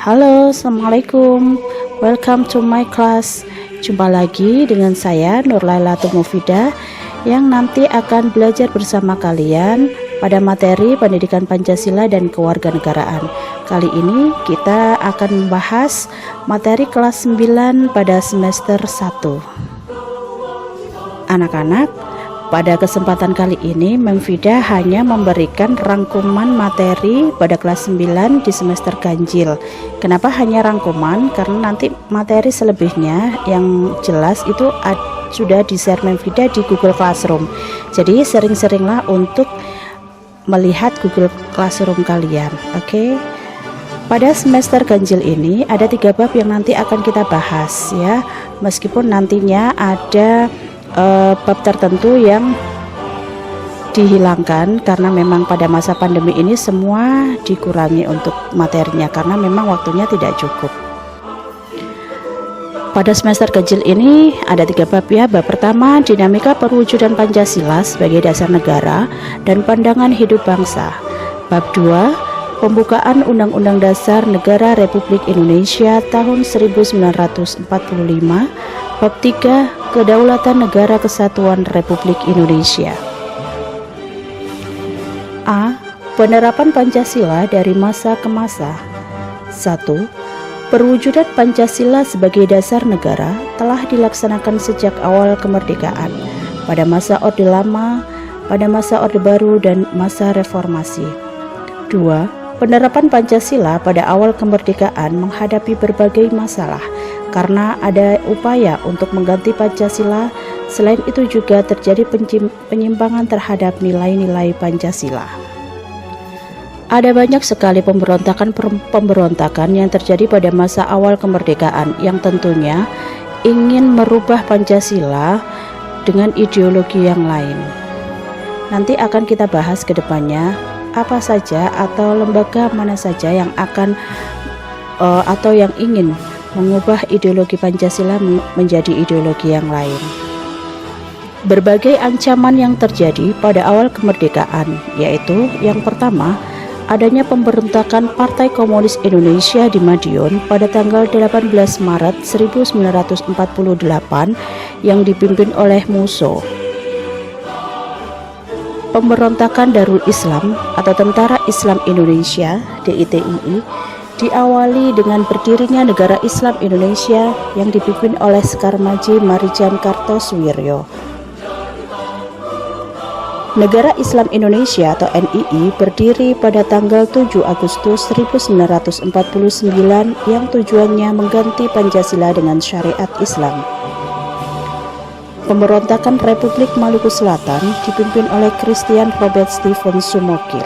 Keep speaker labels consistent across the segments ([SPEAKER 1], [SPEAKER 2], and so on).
[SPEAKER 1] Halo, Assalamualaikum. Welcome to my class. Jumpa lagi dengan saya Nurlaila Tumufida yang nanti akan belajar bersama kalian pada materi pendidikan Pancasila dan kewarganegaraan. Kali ini kita akan membahas materi kelas 9 pada semester 1. Anak-anak, pada kesempatan kali ini Memfida hanya memberikan rangkuman materi pada kelas 9 di semester ganjil. Kenapa hanya rangkuman? Karena nanti materi selebihnya yang jelas itu sudah di-share Memfida di Google Classroom. Jadi sering-seringlah untuk melihat Google Classroom kalian. Oke. Pada semester ganjil ini ada 3 bab yang nanti akan kita bahas ya. Meskipun nantinya ada bab tertentu yang dihilangkan karena memang pada masa pandemi ini semua dikurangi untuk materinya karena memang waktunya tidak cukup. Pada semester ganjil ini ada 3 bab ya. Bab pertama, dinamika perwujudan Pancasila sebagai dasar negara dan pandangan hidup bangsa. Bab 2, pembukaan Undang-Undang Dasar Negara Republik Indonesia tahun 1945. Bab 3, Kedaulatan Negara Kesatuan Republik Indonesia. A. Penerapan Pancasila dari masa ke masa. 1. Perwujudan Pancasila sebagai dasar negara telah dilaksanakan sejak awal kemerdekaan, pada masa Orde Lama, pada masa Orde Baru, dan masa Reformasi. 2. Penerapan Pancasila pada awal kemerdekaan menghadapi berbagai masalah karena ada upaya untuk mengganti Pancasila. Selain itu juga terjadi penyimpangan terhadap nilai-nilai Pancasila. Ada banyak sekali pemberontakan yang terjadi pada masa awal kemerdekaan yang tentunya ingin merubah Pancasila dengan ideologi yang lain. Nanti akan kita bahas ke depannya apa saja atau lembaga mana saja yang akan atau yang ingin mengubah ideologi Pancasila menjadi ideologi yang lain. Berbagai ancaman yang terjadi pada awal kemerdekaan, yaitu yang pertama, adanya pemberontakan Partai Komunis Indonesia di Madiun pada tanggal 18 Maret 1948 yang dipimpin oleh Musso. Pemberontakan Darul Islam atau Tentara Islam Indonesia (DITII) diawali dengan berdirinya Negara Islam Indonesia yang dipimpin oleh Sekarmaji Marijan Kartosuwiryo. Negara Islam Indonesia atau NII berdiri pada tanggal 7 Agustus 1949 yang tujuannya mengganti Pancasila dengan syariat Islam. Pemberontakan Republik Maluku Selatan dipimpin oleh Christian Robert Stephen Sumokil.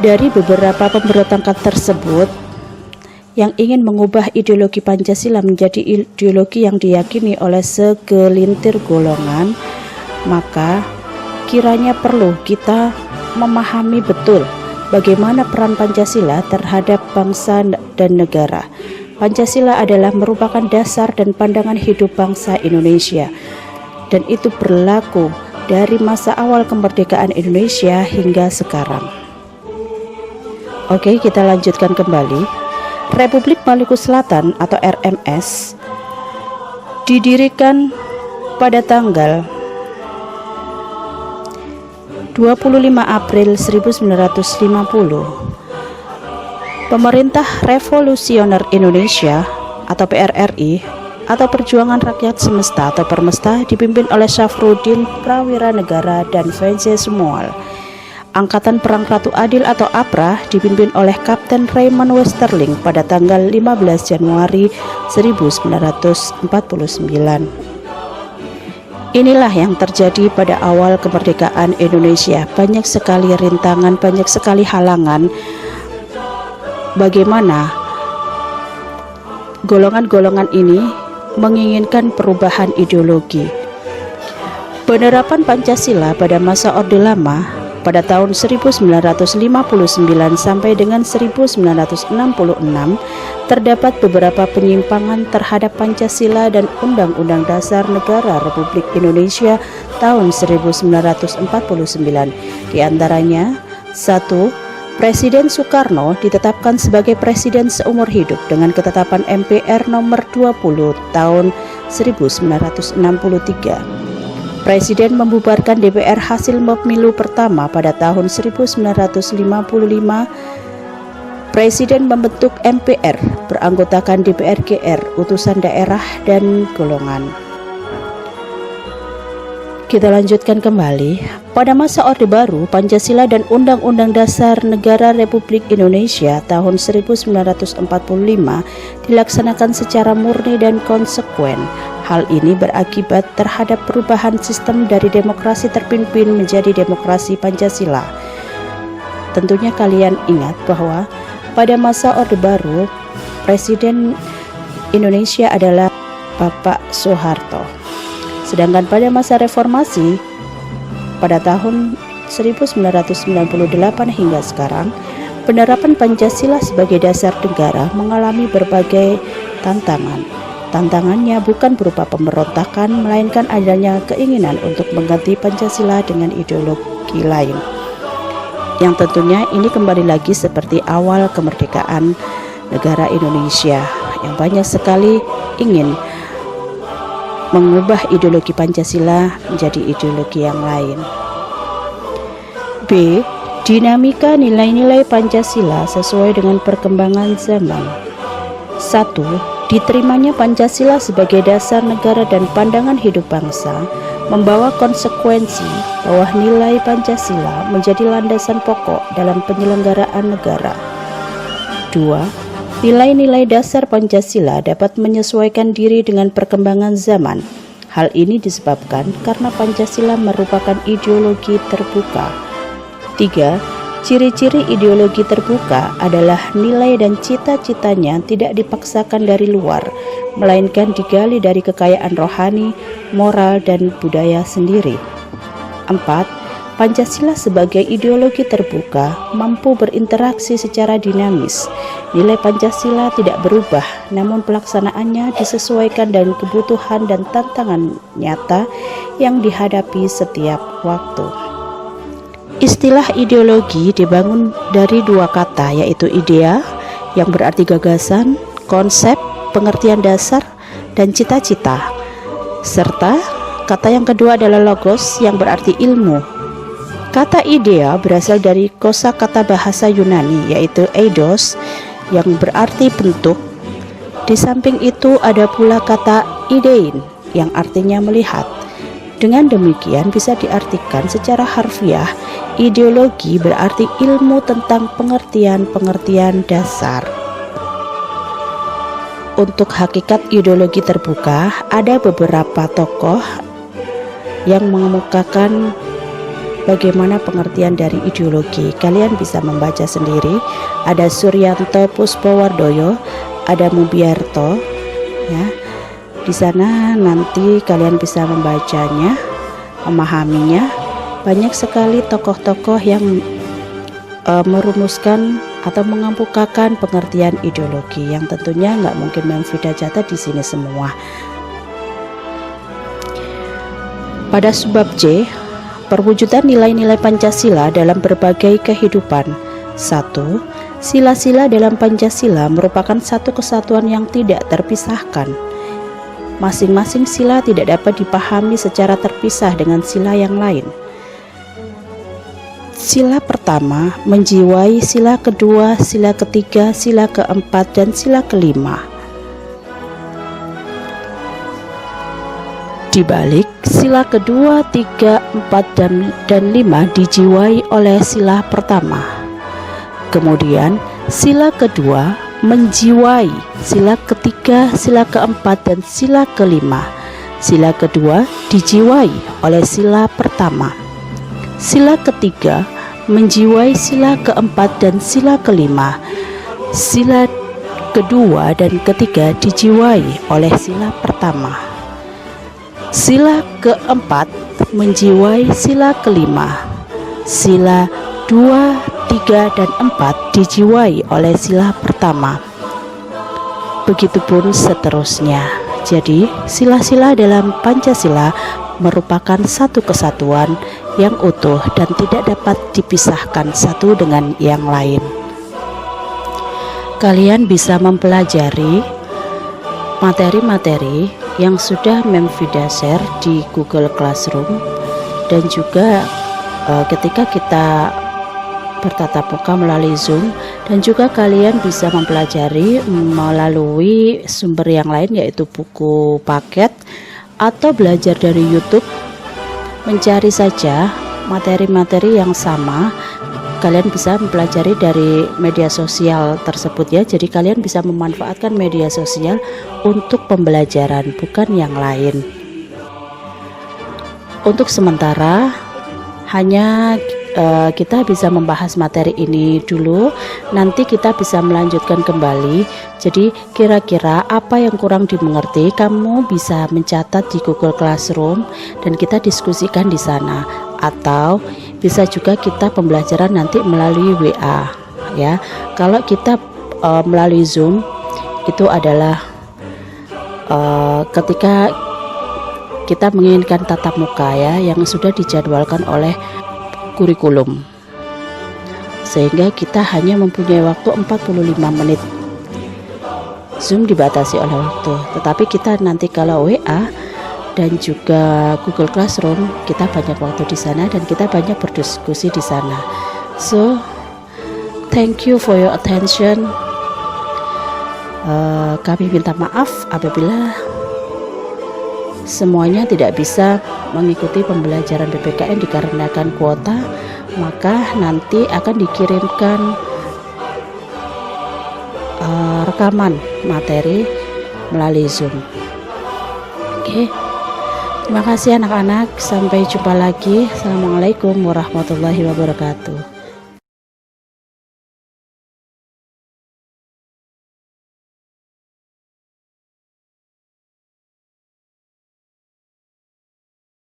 [SPEAKER 1] Dari beberapa pemberontakan tersebut yang ingin mengubah ideologi Pancasila menjadi ideologi yang diyakini oleh segelintir golongan, maka kiranya perlu kita memahami betul bagaimana peran Pancasila terhadap bangsa dan negara. Pancasila adalah merupakan dasar dan pandangan hidup bangsa Indonesia, dan itu berlaku dari masa awal kemerdekaan Indonesia hingga sekarang. Oke, kita lanjutkan kembali. Republik Maluku Selatan atau RMS didirikan pada tanggal 25 April 1950. Pemerintah Revolusioner Indonesia atau PRRI atau Perjuangan Rakyat Semesta atau Permesta dipimpin oleh Syafruddin Prawira Negara dan V.C. Sumual. Angkatan Perang Ratu Adil atau APRA dipimpin oleh Kapten Raymond Westerling pada tanggal 15 Januari 1949. Inilah yang terjadi pada awal kemerdekaan Indonesia. Banyak sekali rintangan, banyak sekali halangan. Bagaimana golongan-golongan ini menginginkan perubahan ideologi. Penerapan Pancasila pada masa Orde Lama pada tahun 1959 sampai dengan 1966 terdapat beberapa penyimpangan terhadap Pancasila dan Undang-Undang Dasar Negara Republik Indonesia tahun 1949. Di antaranya 1. Presiden Soekarno ditetapkan sebagai presiden seumur hidup dengan ketetapan MPR nomor 20 tahun 1963. Presiden membubarkan DPR hasil pemilu pertama pada tahun 1955. Presiden membentuk MPR beranggotakan DPR GR, utusan daerah dan golongan. Kita lanjutkan kembali. Pada masa Orde Baru, Pancasila dan Undang-Undang Dasar Negara Republik Indonesia tahun 1945 dilaksanakan secara murni dan konsekuen. Hal ini berakibat terhadap perubahan sistem dari demokrasi terpimpin menjadi demokrasi Pancasila. Tentunya kalian ingat bahwa pada masa Orde Baru, Presiden Indonesia adalah Bapak Soeharto. Sedangkan pada masa reformasi pada tahun 1998 hingga sekarang, penerapan Pancasila sebagai dasar negara mengalami berbagai tantangan. Tantangannya bukan berupa pemberontakan, melainkan adanya keinginan untuk mengganti Pancasila dengan ideologi lain. Yang tentunya ini kembali lagi seperti awal kemerdekaan negara Indonesia, yang banyak sekali ingin mengubah ideologi Pancasila menjadi ideologi yang lain. B. Dinamika nilai-nilai Pancasila sesuai dengan perkembangan zaman. 1. Diterimanya Pancasila sebagai dasar negara dan pandangan hidup bangsa membawa konsekuensi bahwa nilai Pancasila menjadi landasan pokok dalam penyelenggaraan negara. 2. Nilai-nilai dasar Pancasila dapat menyesuaikan diri dengan perkembangan zaman. Hal ini disebabkan karena Pancasila merupakan ideologi terbuka. 3. Ciri-ciri ideologi terbuka adalah nilai dan cita-citanya tidak dipaksakan dari luar, melainkan digali dari kekayaan rohani, moral, dan budaya sendiri. 4. Pancasila sebagai ideologi terbuka mampu berinteraksi secara dinamis. Nilai Pancasila tidak berubah, namun pelaksanaannya disesuaikan dengan kebutuhan dan tantangan nyata yang dihadapi setiap waktu. Istilah ideologi dibangun dari dua kata, yaitu idea yang berarti gagasan, konsep, pengertian dasar, dan cita-cita, serta kata yang kedua adalah logos yang berarti ilmu. Kata idea berasal dari kosakata bahasa Yunani, yaitu eidos, yang berarti bentuk. Di samping itu ada pula kata idein yang artinya melihat. Dengan demikian bisa diartikan secara harfiah, ideologi berarti ilmu tentang pengertian-pengertian dasar. Untuk hakikat ideologi terbuka, ada beberapa tokoh yang mengemukakan bagaimana pengertian dari ideologi. Kalian bisa membaca sendiri. Ada Suryanto Puspawardoyo, ada Mubiarto, ya. Di sana nanti kalian bisa membacanya, memahaminya. Banyak sekali tokoh-tokoh yang merumuskan atau mengemukakan pengertian ideologi yang tentunya nggak mungkin memvidajata di sini semua. Pada subbab C, perwujudan nilai-nilai Pancasila dalam berbagai kehidupan. 1. Sila-sila dalam Pancasila merupakan satu kesatuan yang tidak terpisahkan. Masing-masing sila tidak dapat dipahami secara terpisah dengan sila yang lain. Sila pertama menjiwai sila kedua, sila ketiga, sila keempat, dan sila kelima. Di balik, sila kedua, tiga, empat, dan lima dijiwai oleh sila pertama. Kemudian, sila kedua menjiwai sila ketiga, sila keempat, dan sila kelima. Sila kedua dijiwai oleh sila pertama. Sila ketiga menjiwai sila keempat dan sila kelima. Sila kedua dan ketiga dijiwai oleh sila pertama. Sila keempat menjiwai sila kelima. Sila 2, 3, dan 4 dijiwai oleh sila pertama. Begitupun seterusnya. Jadi, sila-sila dalam Pancasila merupakan satu kesatuan yang utuh dan tidak dapat dipisahkan satu dengan yang lain. Kalian bisa mempelajari materi-materi yang sudah Memfida share di Google Classroom, dan juga ketika kita bertatap muka melalui Zoom, dan juga kalian bisa mempelajari melalui sumber yang lain yaitu buku paket atau belajar dari YouTube. Mencari saja materi-materi yang sama, kalian bisa mempelajari dari media sosial tersebut ya. Jadi kalian bisa memanfaatkan media sosial untuk pembelajaran, bukan yang lain. Untuk sementara hanya kita bisa membahas materi ini dulu, nanti kita bisa melanjutkan kembali. Jadi kira-kira apa yang kurang dimengerti, kamu bisa mencatat di Google Classroom dan kita diskusikan di sana, atau bisa juga kita pembelajaran nanti melalui WA ya. Kalau kita melalui Zoom itu adalah ketika kita menginginkan tatap muka ya, yang sudah dijadwalkan oleh kurikulum, sehingga kita hanya mempunyai waktu 45 menit. Zoom dibatasi oleh waktu, tetapi kita nanti kalau WA dan juga Google Classroom, kita banyak waktu di sana dan kita banyak berdiskusi di sana. So thank you for your attention. Kami minta maaf apabila semuanya tidak bisa mengikuti pembelajaran PPKN dikarenakan kuota, maka nanti akan dikirimkan rekaman materi melalui Zoom. Oke. Terima kasih anak-anak, sampai jumpa lagi. Assalamualaikum warahmatullahi wabarakatuh.